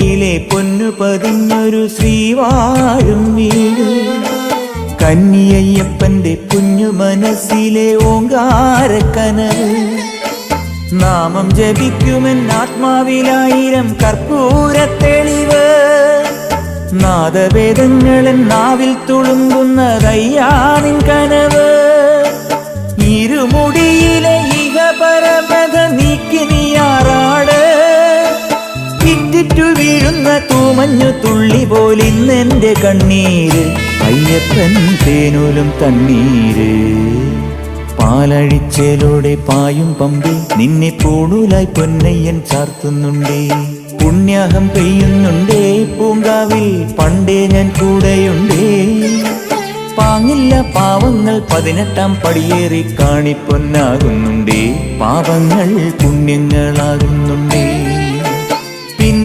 കൈയിലെ പൊന്നു പതിഞ്ഞൊരു ശ്രീവാഴും വീട്. കന്നിയയ്യപ്പന്റെ കുഞ്ഞു മനസ്സിലെ ഓങ്കാരക്കനവ്. നാമം ജപിക്കുമെൻ ആത്മാവിലായിരം കർപ്പൂരത്തെളിവ്. നാദവേദങ്ങളൻ നാവിൽ തുളുമ്പുന്നതയ്യാനിൻ കനവ്. ഇരുമുടിയിലെ ഇഹപരമത നീക്കി നീയാറാട്. ഇറ്റിറ്റു വീഴുന്ന തൂമഞ്ഞു തുള്ളി പോലിന്നെന്റെ കണ്ണീര്. അയ്യപ്പൻ തേനൂലും തണ്ണീര്. പാലഴിച്ചേലോടെ പായും പമ്പി നിന്നെ പൂണൂലായി പൊന്നയ്യൻ ചാർത്തുന്നുണ്ടേ. പുണ്യാഹം പെയ്യുന്നുണ്ടേ പൂങ്കാവിൽ പണ്ടേ ഞാൻ കൂടെയുണ്ടേ. പാങ്ങില്ല പാവങ്ങൾ 18-ാം പടിയേറി കാണിപ്പൊന്നാകുന്നുണ്ടേ. പാപങ്ങൾ പുണ്യങ്ങളാകുന്നുണ്ടേ.